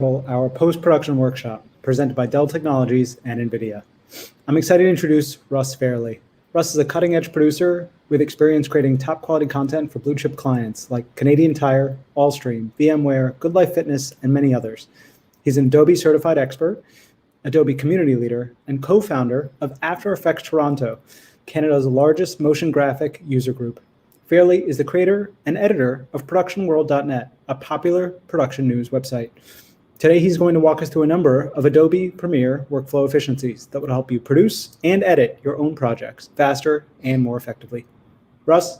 Our post-production workshop presented by Dell Technologies and NVIDIA. I'm excited to introduce Russ Fairley. Russ is a cutting-edge producer with experience creating top-quality content for blue-chip clients like Canadian Tire, Allstream, VMware, Good Life Fitness, and many others. He's an Adobe certified expert, Adobe community leader, and co-founder of After Effects Toronto, Canada's largest motion graphic user group. Fairley is the creator and editor of productionworld.net, a popular production news website. Today, he's going to walk us through a number of Adobe Premiere workflow efficiencies that will help you produce and edit your own projects faster and more effectively. Russ?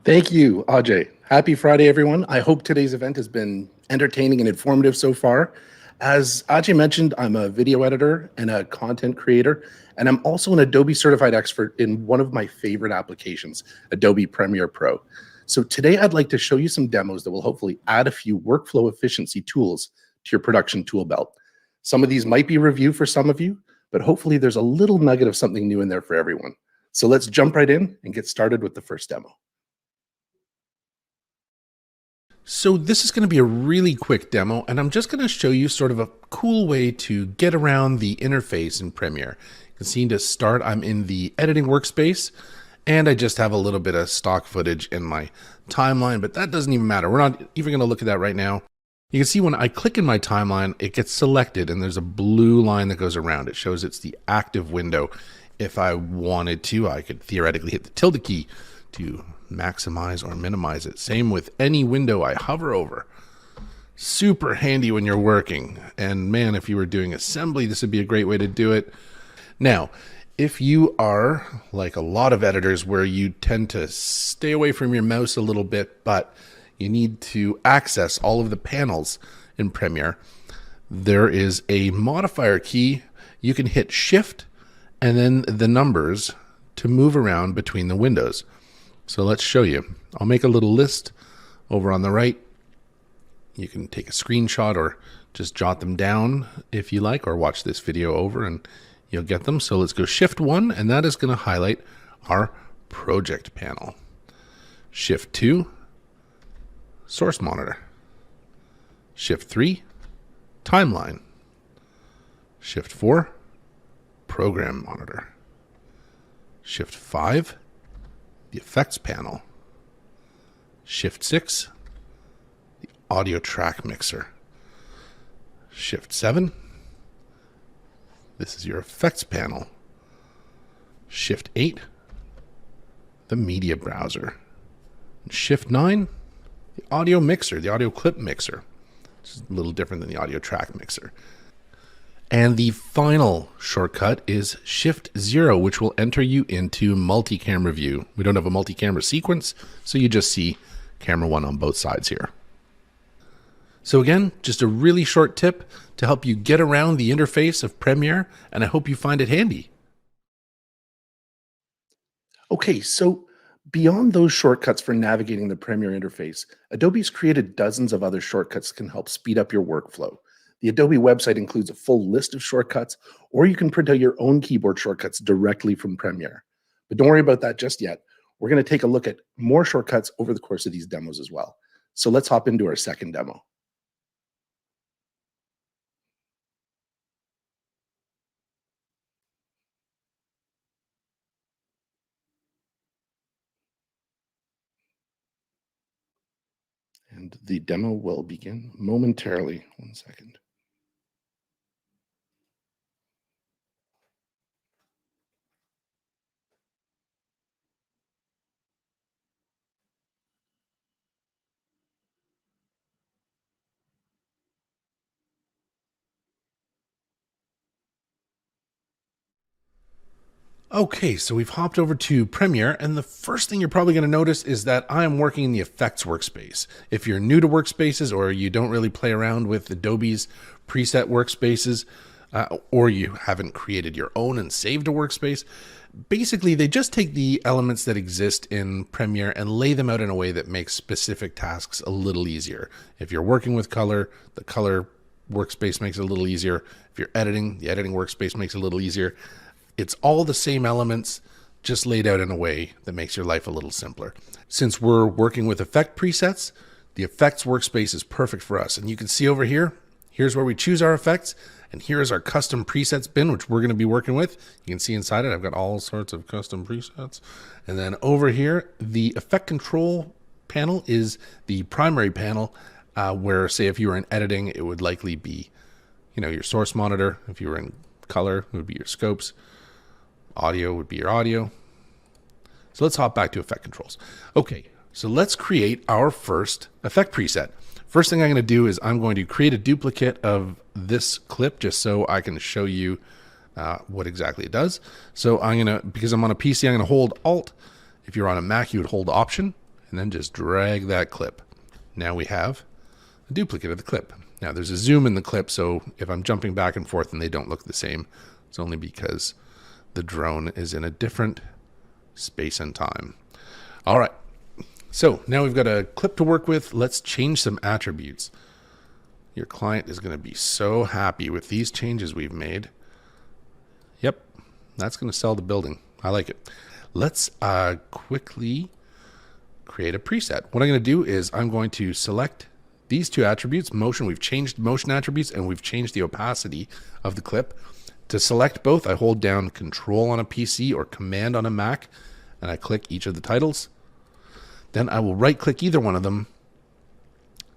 Thank you, Ajay. Happy Friday, everyone. I hope today's event has been entertaining and informative so far. As Ajay mentioned, I'm a video editor and a content creator, and I'm also an Adobe certified expert in one of my favorite applications, Adobe Premiere Pro. So today I'd like to show you some demos that will hopefully add a few workflow efficiency tools to your production tool belt. Some of these might be review for some of you, but hopefully there's a little nugget of something new in there for everyone. So let's jump right in and get started with the first demo. So this is going to be a really quick demo, and I'm just going to show you sort of a cool way to get around the interface in Premiere. You can see to start, I'm in the editing workspace, and I just have a little bit of stock footage in my timeline, but that doesn't even matter. We're not even going to look at that right now. You can see when I click in my timeline, it gets selected, and there's a blue line that goes around. It shows it's the active window. If I wanted to, I could theoretically hit the tilde key to maximize or minimize it. Same with any window I hover over. Super handy when you're working. And man, if you were doing assembly, this would be a great way to do it. Now, if you are like a lot of editors where you tend to stay away from your mouse a little bit, but you need to access all of the panels in Premiere, there is a modifier key. You can hit Shift and then the numbers to move around between the windows. So let's show you. I'll make a little list over on the right. You can take a screenshot or just jot them down if you like, or watch this video over and you'll get them. So let's go Shift 1, and that is going to highlight our project panel. Shift 2, source monitor. Shift 3, timeline. Shift 4, program monitor. Shift 5, the effects panel. Shift 6, the audio track mixer. Shift 7, this is your effects panel. Shift 8, the media browser. And Shift 9, the audio mixer, the audio clip mixer. It's a little different than the audio track mixer. And the final shortcut is Shift 0, which will enter you into multi-camera view. We don't have a multi-camera sequence, so you just see camera 1 on both sides here. So again, just a really short tip to help you get around the interface of Premiere, and I hope you find it handy. Okay, so beyond those shortcuts for navigating the Premiere interface, Adobe's created dozens of other shortcuts that can help speed up your workflow. The Adobe website includes a full list of shortcuts, or you can print out your own keyboard shortcuts directly from Premiere. But don't worry about that just yet. We're going to take a look at more shortcuts over the course of these demos as well. So let's hop into our second demo. And the demo will begin momentarily. 1 second. Okay, so we've hopped over to Premiere, and the first thing you're probably going to notice is that I am working in the effects workspace. If you're new to workspaces, or you don't really play around with Adobe's preset workspaces, or you haven't created your own and saved a workspace, basically they just take the elements that exist in Premiere and lay them out in a way that makes specific tasks a little easier. If you're working with color, the color workspace makes it a little easier. If you're editing, the editing workspace makes it a little easier. It's all the same elements, just laid out in a way that makes your life a little simpler. Since we're working with effect presets, The effects workspace is perfect for us. And you can see over here, here's where we choose our effects. And here is our custom presets bin, which we're going to be working with. You can see inside it, I've got all sorts of custom presets. And then over here, the effect control panel is the primary panel where, say, if you were in editing, it would likely be, your source monitor. If you were in color, it would be your scopes. Audio would be your audio. So let's hop back to effect controls. Okay, so let's create our first effect preset. First thing I'm going to do is I'm going to create a duplicate of this clip just so I can show you what exactly it does. So because I'm on a PC, I'm going to hold Alt. If you're on a Mac, you would hold Option and then just drag that clip. Now we have a duplicate of the clip. Now there's a zoom in the clip, so if I'm jumping back and forth and they don't look the same, it's only because the drone is in a different space and time. All right. So now we've got a clip to work with. Let's change some attributes. Your client is going to be so happy with these changes we've made. Yep, that's going to sell the building. I like it. Let's quickly create a preset. What I'm going to do is I'm going to select these two attributes, motion. We've changed motion attributes and we've changed the opacity of the clip. To select both, I hold down Control on a PC or Command on a Mac, and I click each of the titles. Then I will right-click either one of them,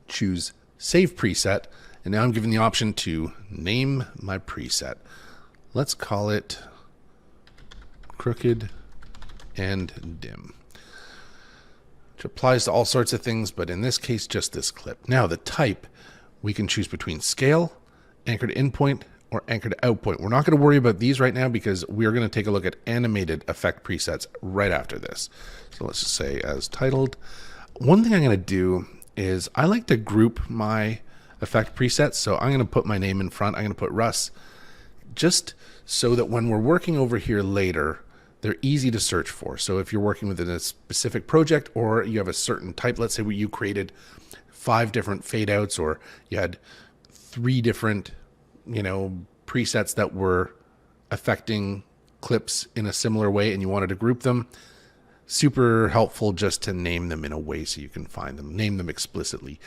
choose Save Preset, and now I'm given the option to name my preset. Let's call it Crooked and Dim, which applies to all sorts of things, but in this case, just this clip. Now, the type, we can choose between Scale, Anchored Endpoint, or Anchored Outpoint. We're not going to worry about these right now because we're going to take a look at animated effect presets right after this. So let's just say as titled. One thing I'm going to do is I like to group my effect presets. So I'm going to put my name in front. I'm going to put Russ, just so that when we're working over here later, they're easy to search for. So if you're working within a specific project or you have a certain type, let's say where you created 5 different fade outs or you had 3 different presets that were affecting clips in a similar way and you wanted to group them, super helpful just to name them in a way so you can find them, name them explicitly.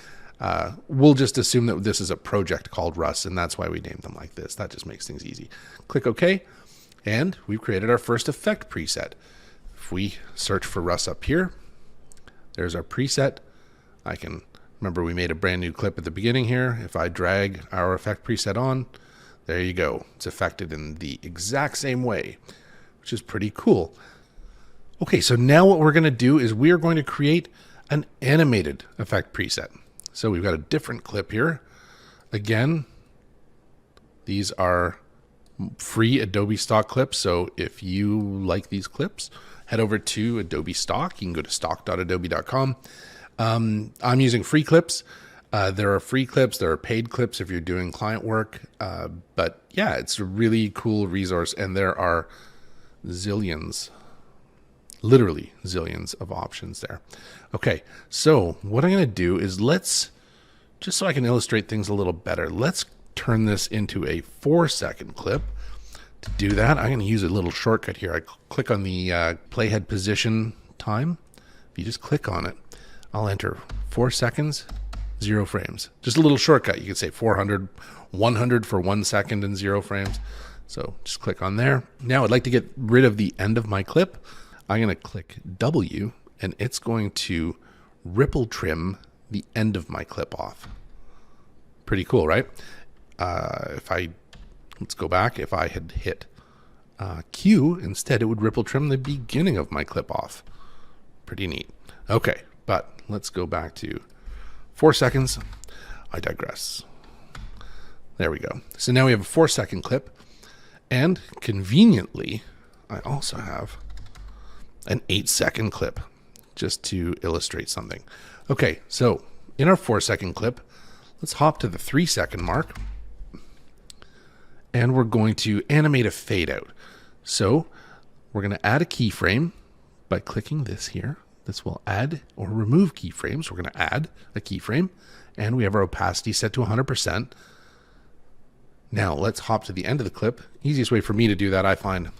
We'll just assume that this is a project called Russ, and that's why we named them like this. That just makes things easy. Click OK, and we've created our first effect preset. If we search for Russ up here, there's our preset. Remember, we made a brand new clip at the beginning here. If I drag our effect preset on, there you go. It's affected in the exact same way, which is pretty cool. Okay, so now what we're going to do is we are going to create an animated effect preset. So we've got a different clip here. Again, these are free Adobe stock clips. So if you like these clips, head over to Adobe Stock. You can go to stock.adobe.com. I'm using free clips. There are free clips. There are paid clips if you're doing client work. But yeah, it's a really cool resource. And there are literally zillions of options there. Okay, so what I'm going to do is just so I can illustrate things a little better, let's turn this into a 4-second clip. To do that, I'm going to use a little shortcut here. I click on the playhead position time. If you just click on it, I'll enter 4 seconds, 0 frames. Just a little shortcut. You can say 400, 100 for 1 second and 0 frames. So just click on there. Now I'd like to get rid of the end of my clip. I'm going to click W and it's going to ripple trim the end of my clip off. Pretty cool, right? Let's go back. If I had hit Q instead, it would ripple trim the beginning of my clip off. Pretty neat. Okay, but let's go back to 4 seconds. I digress. There we go. So now we have a 4-second clip. And conveniently, I also have an 8-second clip just to illustrate something. Okay, so in our 4-second clip, let's hop to the 3-second mark. And we're going to animate a fade out. So we're going to add a keyframe by clicking this here. This will add or remove keyframes. We're going to add a keyframe and we have our opacity set to 100%. Now let's hop to the end of the clip. Easiest way for me to do that, I find,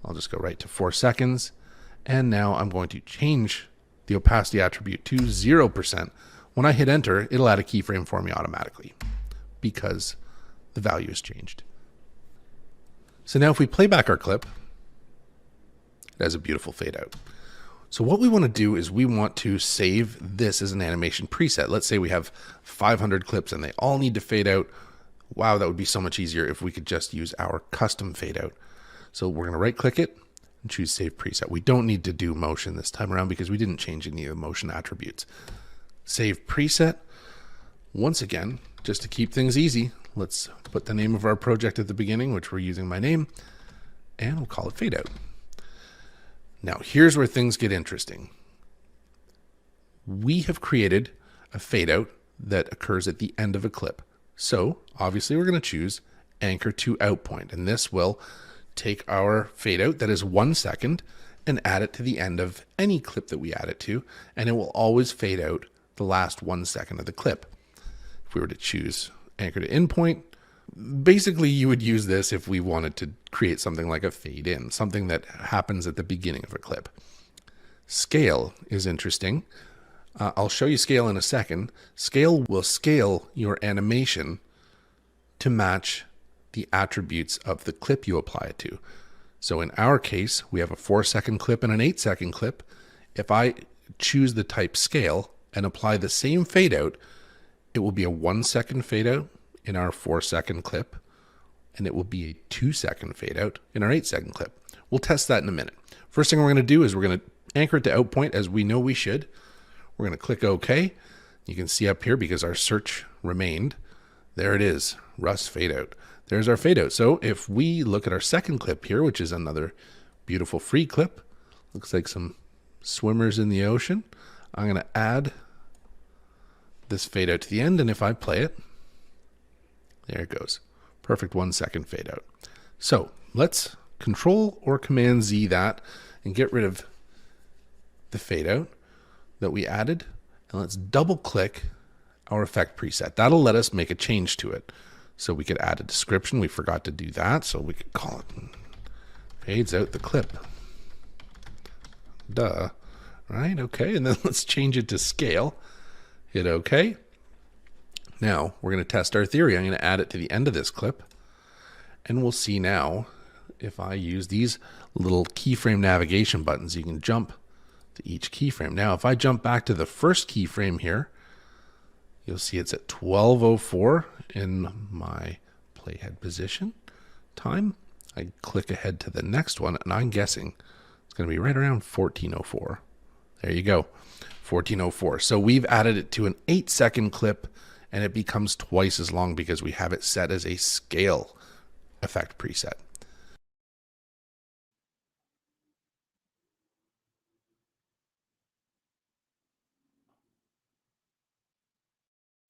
I'll just go right to 4 seconds. And now I'm going to change the opacity attribute to 0%. when I hit enter, it'll add a keyframe for me automatically because the value has changed. So now if we play back our clip, it has a beautiful fade out. So what we want to do is we want to save this as an animation preset. Let's say we have 500 clips and they all need to fade out. Wow, that would be so much easier if we could just use our custom fade out. So we're going to right click it and choose save preset. We don't need to do motion this time around because we didn't change any of the motion attributes. Save preset. Once again, just to keep things easy, let's put the name of our project at the beginning, which we're using my name, and we'll call it fade out. Now here's where things get interesting. We have created a fade out that occurs at the end of a clip. So obviously we're going to choose anchor to out point, and this will take our fade out that is 1 second and add it to the end of any clip that we add it to, and it will always fade out the last 1 second of the clip. If we were to choose anchor to in point, basically you would use this if we wanted to create something like a fade in, something that happens at the beginning of a clip. Scale is interesting. I'll show you scale in a second. Scale will scale your animation to match the attributes of the clip you apply it to. So in our case, we have a 4-second clip and an 8-second clip. If I choose the type scale and apply the same fade out, it will be a 1-second fade out in our 4-second clip, and it will be a 2-second fade out in our 8-second clip. We'll test that in a minute. First thing we're going to do is we're going to anchor it to out point as we know we should. We're going to click OK. You can see up here because our search remained. There it is, Russ fade out. There's our fade out. So if we look at our second clip here, which is another beautiful free clip, looks like some swimmers in the ocean. I'm going to add this fade out to the end, and if I play it, there it goes. Perfect 1-second fade out. So let's Control or Command Z that and get rid of the fade out that we added, and let's double click our effect preset. That'll let us make a change to it. So we could add a description. We forgot to do that, so we could call it fades out the clip. Duh. Right, okay, and then let's change it to scale. Hit OK. Now we're going to test our theory. I'm going to add it to the end of this clip, and we'll see now if I use these little keyframe navigation buttons, you can jump to each keyframe. Now if I jump back to the first keyframe here, you'll see it's at 12:04 in my playhead position time. I click ahead to the next one, and I'm guessing it's going to be right around 14:04. There you go, 14:04. So we've added it to an 8-second clip, and it becomes twice as long because we have it set as a scale effect preset.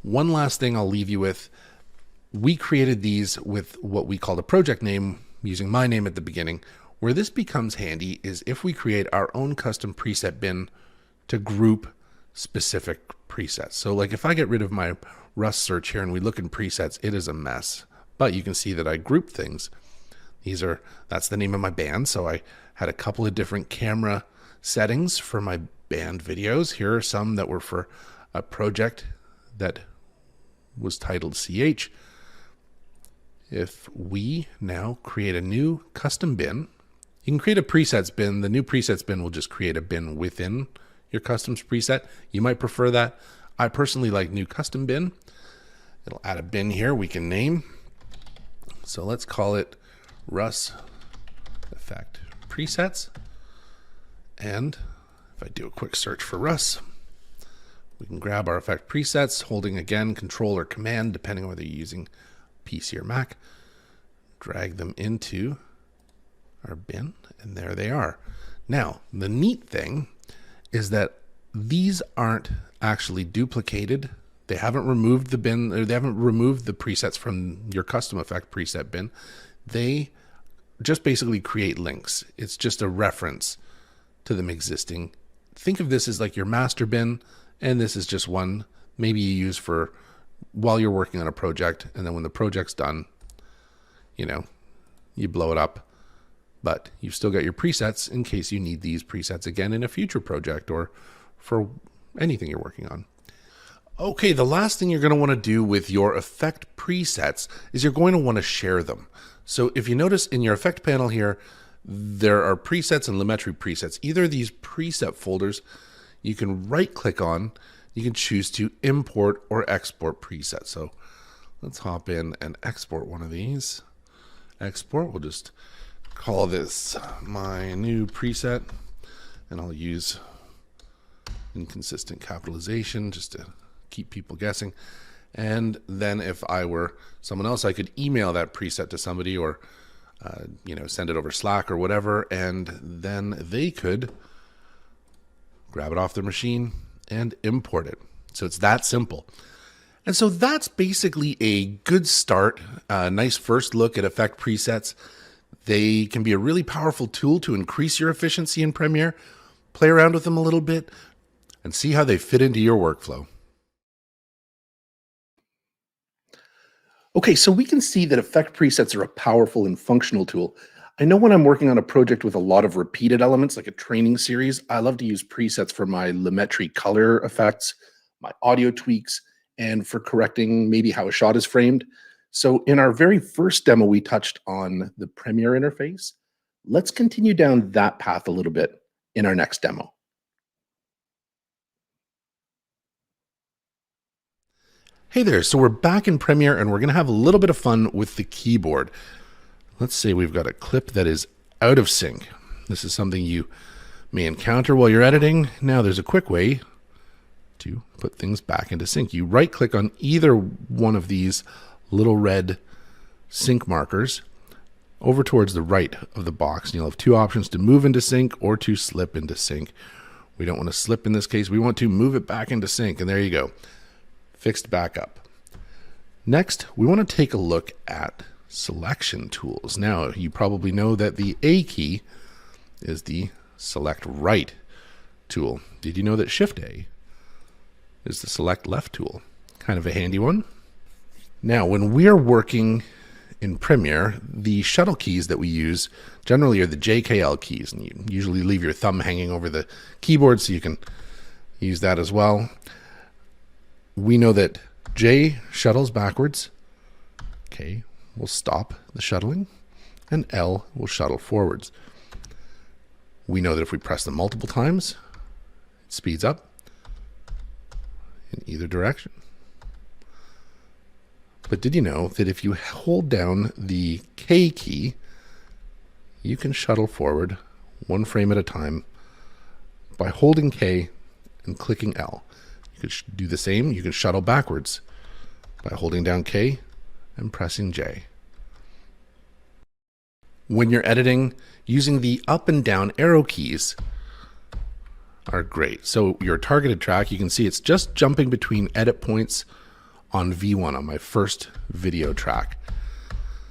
One last thing I'll leave you with. We created these with what we called a project name, using my name at the beginning. Where this becomes handy is if we create our own custom preset bin to group specific presets. So like if I get rid of my Russ search here and we look in presets, it is a mess. But you can see that I grouped things. That's the name of my band. So I had a couple of different camera settings for my band videos. Here are some that were for a project that was titled CH. If we now create a new custom bin, you can create a presets bin. The new presets bin will just create a bin within your customs preset. You might prefer that. I personally like new custom bin. It'll add a bin here we can name. So let's call it Russ Effect Presets. And if I do a quick search for Russ, we can grab our effect presets, holding again Control or Command, depending on whether you're using PC or Mac. Drag them into our bin, and there they are. Now, the neat thing is that these aren't actually duplicated. They haven't removed the bin, or they haven't removed the presets from your custom effect preset bin. They just basically create links. It's just a reference to them existing. Think of this as like your master bin, and this is just one maybe you use for while you're working on a project, and then when the project's done, you blow it up. But you've still got your presets in case you need these presets again in a future project or for anything you're working on. Okay, the last thing you're going to want to do with your effect presets is you're going to want to share them. So if you notice in your effect panel here, there are presets and Lumetri presets. Either of these preset folders you can right click on, you can choose to import or export presets. So let's hop in and export one of these. Export, we'll just call this my new preset, and I'll use inconsistent capitalization just to keep people guessing. And then if I were someone else, I could email that preset to somebody, or send it over Slack or whatever, and then they could grab it off their machine and import it. So it's that simple. And so that's basically a good start, a nice first look at effect presets. They can be a really powerful tool to increase your efficiency in Premiere. Play around with them a little bit and see how they fit into your workflow. Okay, so we can see that effect presets are a powerful and functional tool. I know when I'm working on a project with a lot of repeated elements, like a training series, I love to use presets for my Lumetri color effects, my audio tweaks, and for correcting maybe how a shot is framed. So in our very first demo, we touched on the Premiere interface. Let's continue down that path a little bit in our next demo. Hey there, so we're back in Premiere and we're going to have a little bit of fun with the keyboard. Let's say we've got a clip that is out of sync. This is something you may encounter while you're editing. Now there's a quick way to put things back into sync. You right click on either one of these little red sync markers over towards the right of the box, and you'll have two options: to move into sync or to slip into sync. We don't want to slip in this case, we want to move it back into sync, and there you go. Fixed back up. Next, we want to take a look at selection tools. Now, you probably know that the A key is the select right tool. Did you know that Shift A is the select left tool? Kind of a handy one. Now, when we're working in Premiere, the shuttle keys that we use generally are the JKL keys, and you usually leave your thumb hanging over the keyboard so you can use that as well. We know that J shuttles backwards, K will stop the shuttling, and L will shuttle forwards. We know that if we press them multiple times, it speeds up in either direction. But did you know that if you hold down the K key, you can shuttle forward one frame at a time by holding K and clicking L? You could do the same. You can shuttle backwards by holding down K and pressing J. When you're editing, using the up and down arrow keys are great. So your targeted track, you can see it's just jumping between edit points on V1 on my first video track.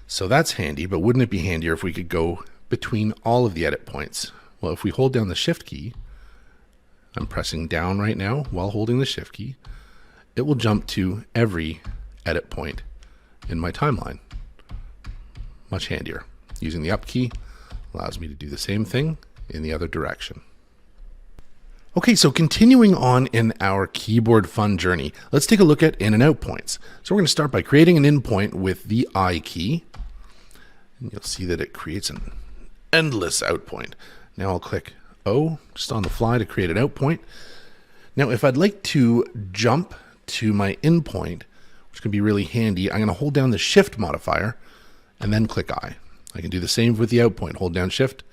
So that's handy, but wouldn't it be handier if we could go between all of the edit points? Well, if we hold down the Shift key, I'm pressing down right now while holding the Shift key, it will jump to every edit point in my timeline. Much handier. Using the up key allows me to do the same thing in the other direction. Okay, so continuing on in our keyboard fun journey, let's take a look at in and out points. So we're going to start by creating an in point with the I key. And you'll see that it creates an endless out point. Now I'll click O just on the fly to create an out point. Now if I'd like to jump to my in point, which can be really handy, I'm going to hold down the Shift modifier and then click I. I can do the same with the out point. Hold down Shift,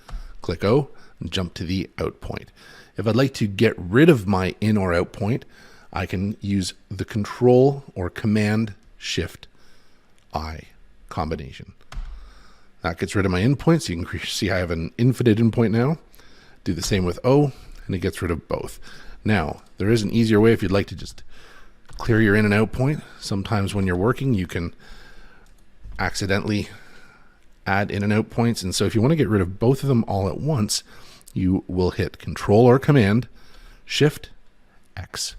click O, and jump to the out point. If I'd like to get rid of my in or out point, I can use the Control or Command Shift I combination. That gets rid of my in point, so you can see I have an infinite in point now. Do the same with O, and it gets rid of both. Now, there is an easier way if you'd like to just clear your in and out point. Sometimes when you're working, you can accidentally add in and out points, and so if you want to get rid of both of them all at once, you will hit Control or Command Shift X.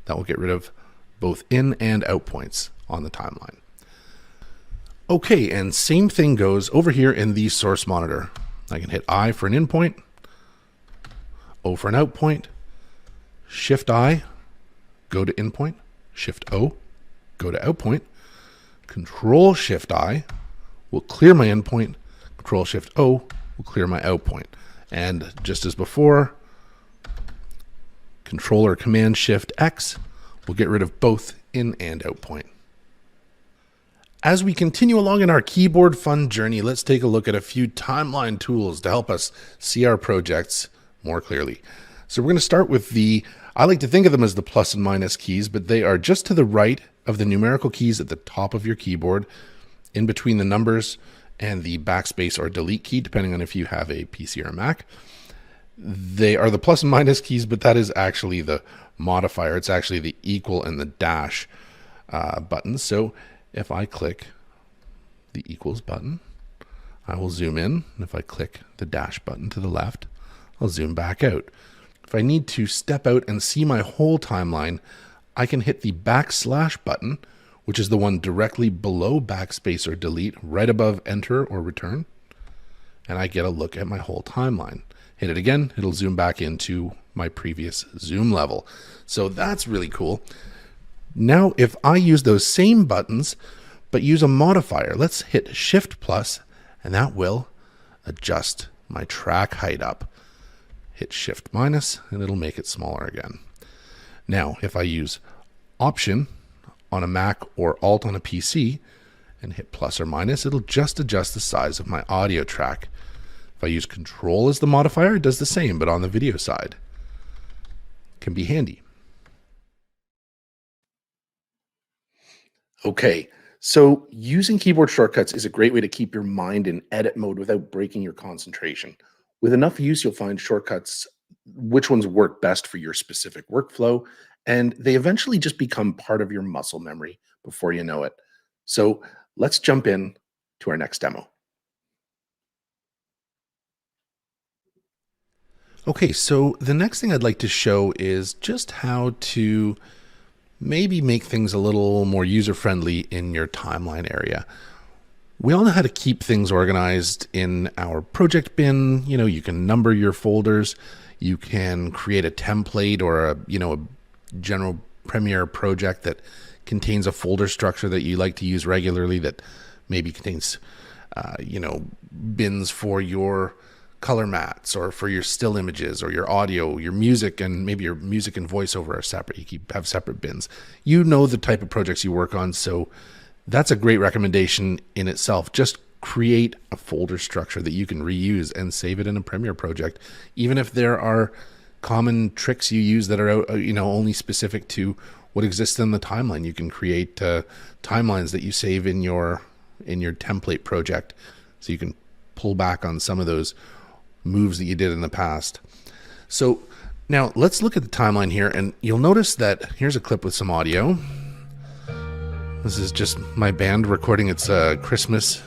That will get rid of both in and out points on the timeline. Okay, and same thing goes over here in the source monitor. I can hit I for an in point, O for an out point, Shift I, go to in point, Shift O, go to out point, Control Shift I will clear my endpoint, Control Shift O will clear my out point. And just as before, Control or Command Shift X will get rid of both in and out point. As we continue along in our keyboard fun journey, let's take a look at a few timeline tools to help us see our projects more clearly. So we're going to start with I like to think of them as the plus and minus keys, but they are just to the right of the numerical keys at the top of your keyboard, in between the numbers and the backspace or delete key, depending on if you have a PC or a Mac. They are the plus and minus keys, but that is actually the modifier. It's actually the equal and the dash buttons. So if I click the equals button, I will zoom in. And if I click the dash button to the left, I'll zoom back out. If I need to step out and see my whole timeline, I can hit the backslash button, which is the one directly below backspace or delete, right above enter or return. And I get a look at my whole timeline. Hit it again, it'll zoom back into my previous zoom level. So that's really cool. Now, if I use those same buttons, but use a modifier, let's hit Shift plus, and that will adjust my track height up. Hit Shift minus, and it'll make it smaller again. Now, if I use Option on a Mac or Alt on a PC, and hit plus or minus, it'll just adjust the size of my audio track. If I use Control as the modifier, it does the same, but on the video side. Can be handy. Okay, so using keyboard shortcuts is a great way to keep your mind in edit mode without breaking your concentration. With enough use, you'll find shortcuts, which ones work best for your specific workflow, and they eventually just become part of your muscle memory before you know it. So let's jump in to our next demo. Okay, so the next thing I'd like to show is just how to maybe make things a little more user-friendly in your timeline area. We all know how to keep things organized in our project bin. You know, you can number your folders, you can create a template or a general Premiere project that contains a folder structure that you like to use regularly that maybe contains, bins for your color mats or for your still images or your audio, your music, and maybe your music and voiceover are separate. You have separate bins. You know the type of projects you work on, so that's a great recommendation in itself. Just create a folder structure that you can reuse and save it in a Premiere project. Even if there are common tricks you use that are only specific to what exists in the timeline, you can create timelines that you save in your template project, so you can pull back on some of those moves that you did in the past. So now let's look at the timeline here, and you'll notice that here's a clip with some audio. This is just my band recording its Christmas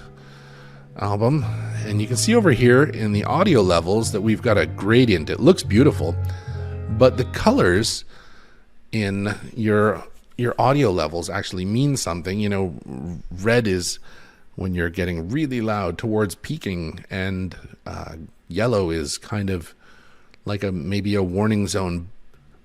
album, and you can see over here in the audio levels that we've got a gradient. It looks beautiful, but the colors in your audio levels actually mean something. Red is when you're getting really loud towards peaking, and yellow is kind of like maybe a warning zone.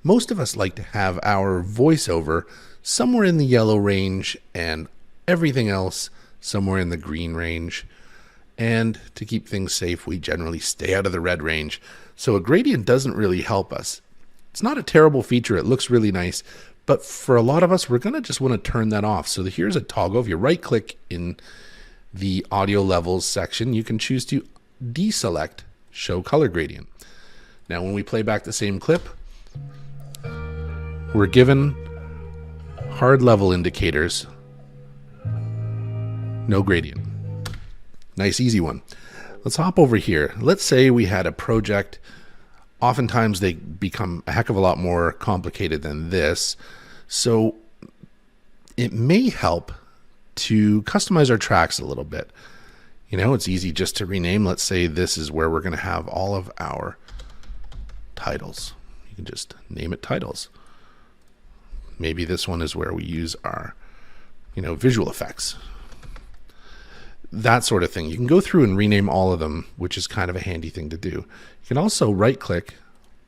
Most of us like to have our voiceover somewhere in the yellow range and everything else somewhere in the green range. And to keep things safe, we generally stay out of the red range. So a gradient doesn't really help us. It's not a terrible feature. It looks really nice. But for a lot of us, we're going to just want to turn that off. So here's a toggle. If you right click in the audio levels section, you can choose to deselect show color gradient. Now, when we play back the same clip, we're given hard level indicators, no gradient. Nice, easy one. Let's hop over here. Let's say we had a project. Oftentimes they become a heck of a lot more complicated than this. So it may help to customize our tracks a little bit. It's easy just to rename. Let's say this is where we're going to have all of our titles. You can just name it titles. Maybe this one is where we use our, visual effects. That sort of thing. You can go through and rename all of them, which is kind of a handy thing to do. You can also right click,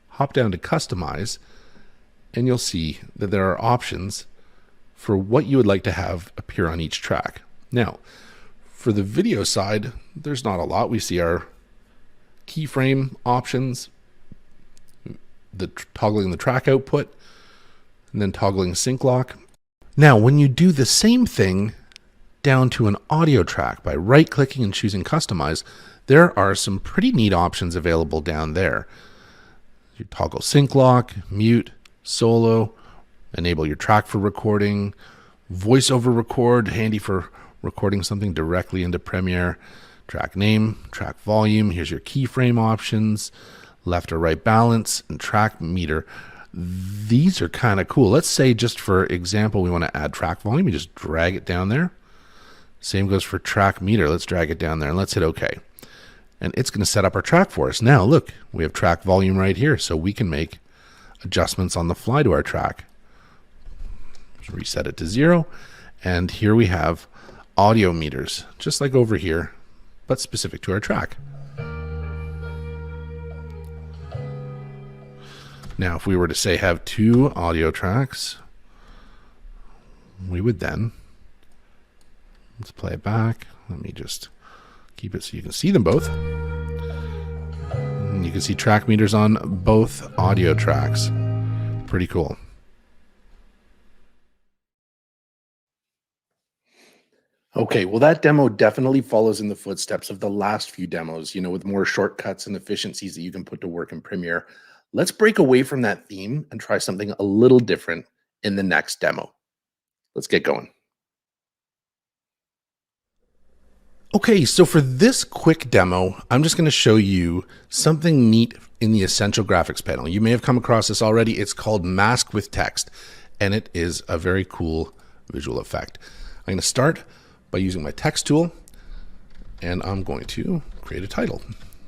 hop down to customize, and you'll see that there are options for what you would like to have appear on each track. Now, for the video side, there's not a lot. We see our keyframe options, toggling the track output, and then toggling sync lock. Now, when you do the same thing down to an audio track by right-clicking and choosing Customize, there are some pretty neat options available down there. You toggle sync lock, mute, solo, enable your track for recording, voiceover record, handy for recording something directly into Premiere, track name, track volume, here's your keyframe options, left or right balance, and track meter. These are kind of cool. Let's say, just for example, we want to add track volume. You just drag it down there. Same goes for track meter. Let's drag it down there and let's hit OK. And it's going to set up our track for us. Now look, we have track volume right here, so we can make adjustments on the fly to our track. Just reset it to 0. And here we have audio meters, just like over here, but specific to our track. Now, if we were to say have 2 audio tracks, we would then, let's play it back. Let me just keep it so you can see them both. And you can see track meters on both audio tracks. Pretty cool. Okay, well, that demo definitely follows in the footsteps of the last few demos, with more shortcuts and efficiencies that you can put to work in Premiere. Let's break away from that theme and try something a little different in the next demo. Let's get going. Okay, so for this quick demo, I'm just going to show you something neat in the Essential Graphics panel. You may have come across this already. It's called Mask with Text, and it is a very cool visual effect. I'm going to start by using my text tool, and I'm going to create a title.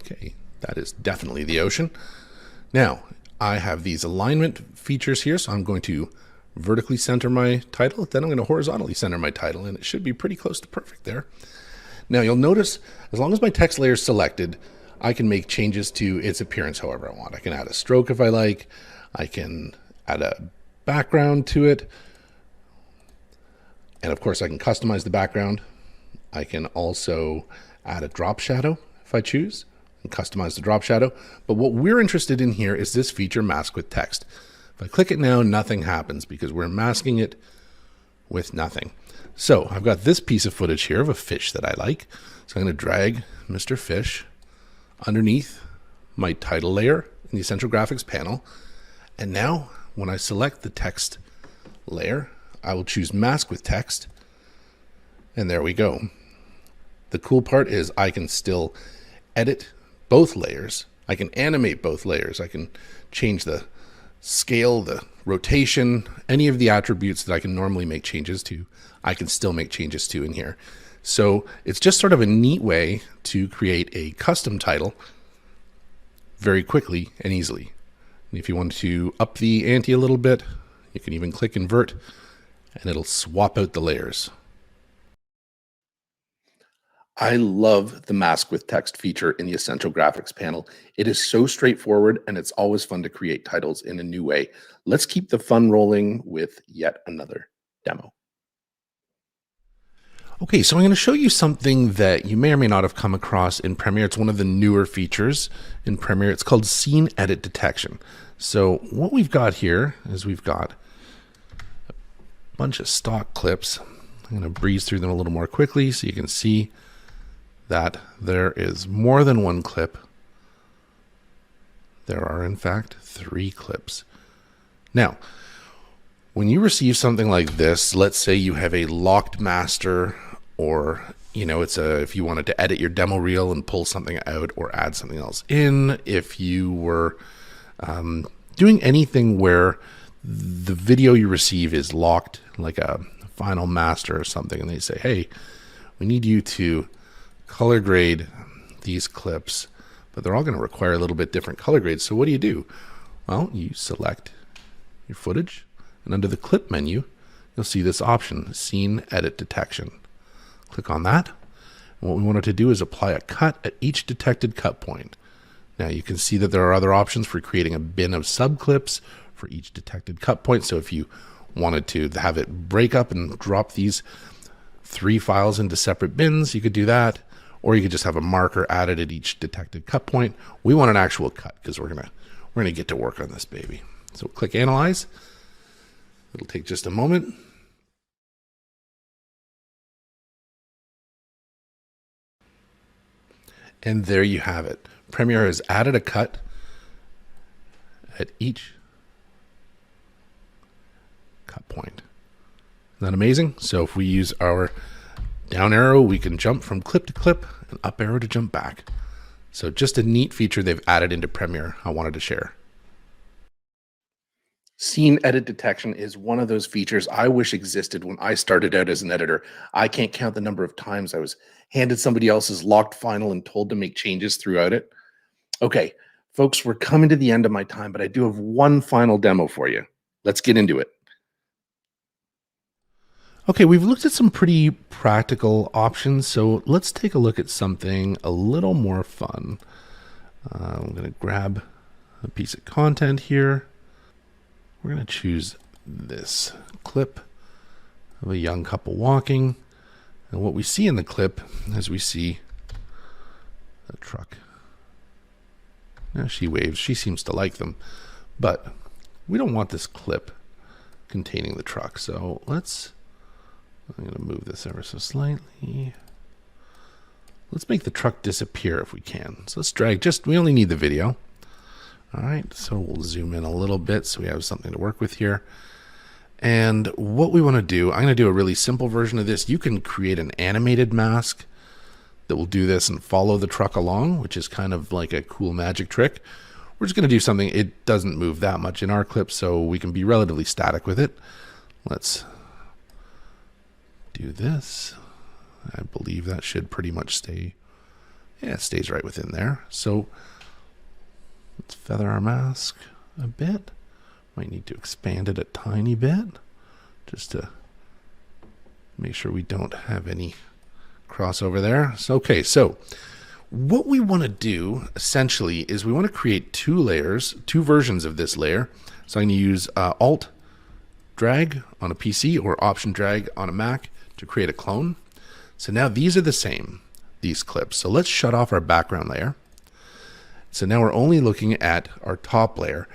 Okay, that is definitely the ocean. Now, I have these alignment features here, so I'm going to vertically center my title, then I'm going to horizontally center my title, and it should be pretty close to perfect there. Now, you'll notice, as long as my text layer is selected, I can make changes to its appearance however I want. I can add a stroke if I like, I can add a background to it, and of course I can customize the background. I can also add a drop shadow if I choose and customize the drop shadow. But what we're interested in here is this feature, Mask with Text. If I click it now, nothing happens because we're masking it with nothing. So I've got this piece of footage here of a fish that I like. So I'm going to drag Mr. Fish underneath my title layer in the Essential Graphics panel. And now when I select the text layer, I will choose Mask with Text, and there we go. The cool part is I can still edit both layers. I can animate both layers. I can change the scale, the rotation, any of the attributes that I can normally make changes to, I can still make changes to in here. So it's just sort of a neat way to create a custom title very quickly and easily. And if you want to up the ante a little bit, you can even click Invert, and it'll swap out the layers. I love the Mask with Text feature in the Essential Graphics panel. It is so straightforward, and it's always fun to create titles in a new way. Let's keep the fun rolling with yet another demo. Okay, so I'm going to show you something that you may or may not have come across in Premiere. It's one of the newer features in Premiere. It's called Scene Edit Detection. So what we've got here is we've got a bunch of stock clips. I'm going to breeze through them a little more quickly so you can see that there is more than one clip. There are, in fact, 3 clips. Now, when you receive something like this, let's say you have a locked master, or if you wanted to edit your demo reel and pull something out or add something else in, if you were doing anything where the video you receive is locked, like a final master or something, and they say, hey, we need you to color grade these clips, but they're all going to require a little bit different color grades. So what do? Well, you select your footage, and under the clip menu, you'll see this option, Scene Edit Detection. Click on that. And what we wanted to do is apply a cut at each detected cut point. Now you can see that there are other options for creating a bin of subclips for each detected cut point. So if you wanted to have it break up and drop these 3 files into separate bins, you could do that. Or you could just have a marker added at each detected cut point. We want an actual cut because we're gonna get to work on this baby. So click Analyze. It'll take just a moment. And there you have it. Premiere has added a cut at each cut point. Isn't that amazing? So if we use our down arrow, we can jump from clip to clip, and up arrow to jump back. So just a neat feature they've added into Premiere I wanted to share. Scene edit detection is one of those features I wish existed when I started out as an editor. I can't count the number of times I was handed somebody else's locked final and told to make changes throughout it. Okay, folks, we're coming to the end of my time, but I do have one final demo for you. Let's get into it. Okay, we've looked at some pretty practical options, so let's take a look at something a little more fun. I'm going to grab a piece of content here. We're going to choose this clip of a young couple walking. And what we see in the clip is we see a truck. Now she waves. She seems to like them. But we don't want this clip containing the truck. So I'm going to move this ever so slightly. Let's make the truck disappear if we can. So let's drag, we only need the video. All right, so we'll zoom in a little bit so we have something to work with here. And what we want to do, I'm going to do a really simple version of this. You can create an animated mask that will do this and follow the truck along, which is kind of like a cool magic trick. We're just going to do something, it doesn't move that much in our clip, so we can be relatively static with it. Let's do this. I believe that should pretty much stay. Yeah, it stays right within there. So let's feather our mask a bit. Might need to expand it a tiny bit just to make sure we don't have any crossover there. So, okay, so what we want to do essentially is we want to create 2 layers, 2 versions of this layer. So I'm going to use Alt drag on a PC or Option drag on a Mac to create a clone. So now these are the same, these clips. So let's shut off our background layer. So now we're only looking at our top layer.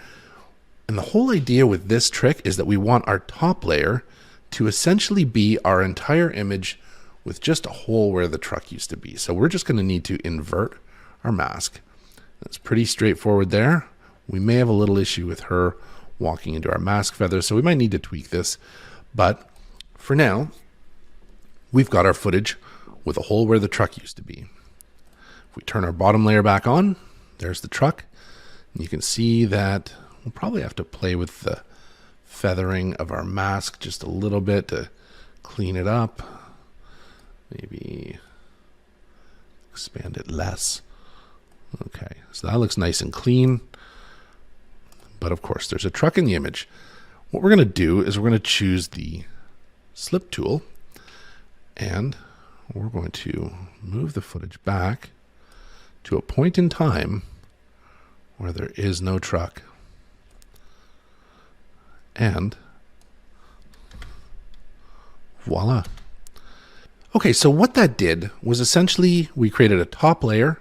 And the whole idea with this trick is that we want our top layer to essentially be our entire image with just a hole where the truck used to be. So we're just going to need to invert our mask. That's pretty straightforward there. We may have a little issue with her walking into our mask feathers, so we might need to tweak this. But for now, we've got our footage with a hole where the truck used to be. If we turn our bottom layer back on, there's the truck. And you can see that we'll probably have to play with the feathering of our mask just a little bit to clean it up. Maybe expand it less. Okay, so that looks nice and clean. But of course, there's a truck in the image. What we're going to do is we're going to choose the slip tool, and we're going to move the footage back to a point in time where there is no truck. And voila. Okay, so what that did was essentially we created a top layer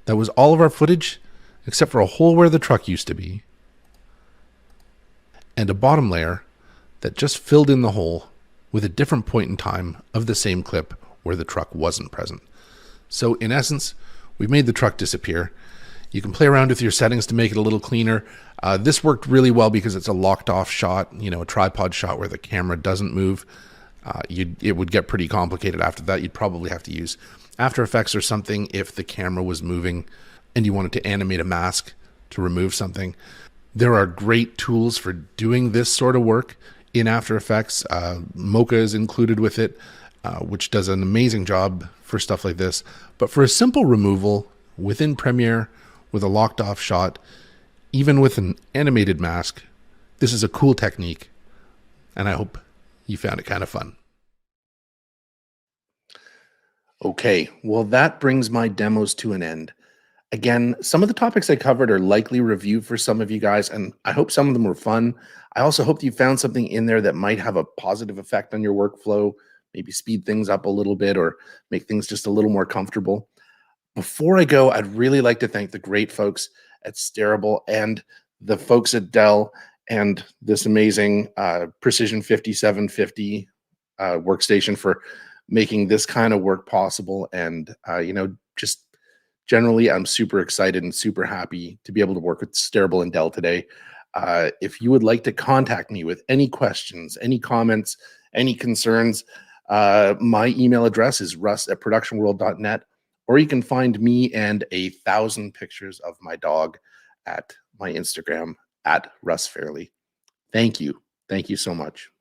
that was all of our footage except for a hole where the truck used to be, and a bottom layer that just filled in the hole with a different point in time of the same clip where the truck wasn't present. So in essence, we've made the truck disappear. You can play around with your settings to make it a little cleaner. This worked really well because it's a locked off shot, a tripod shot where the camera doesn't move. It would get pretty complicated after that. You'd probably have to use After Effects or something if the camera was moving and you wanted to animate a mask to remove something. There are great tools for doing this sort of work in After Effects. Mocha is included with it, which does an amazing job for stuff like this. But for a simple removal within Premiere with a locked off shot, even with an animated mask, this is a cool technique, and I hope you found it kind of fun. Okay, well, that brings my demos to an end. Again, some of the topics I covered are likely reviewed for some of you guys, and I hope some of them were fun. I also hope you found something in there that might have a positive effect on your workflow, maybe speed things up a little bit or make things just a little more comfortable. Before I go, I'd really like to thank the great folks at Stareable and the folks at Dell and this amazing Precision 5750 workstation for making this kind of work possible. And, just generally, I'm super excited and super happy to be able to work with Stareable and Dell today. If you would like to contact me with any questions, any comments, any concerns, my email address is russ@productionworld.net, or you can find me and 1,000 pictures of my dog at my Instagram at Russ Fairley. Thank you. Thank you so much.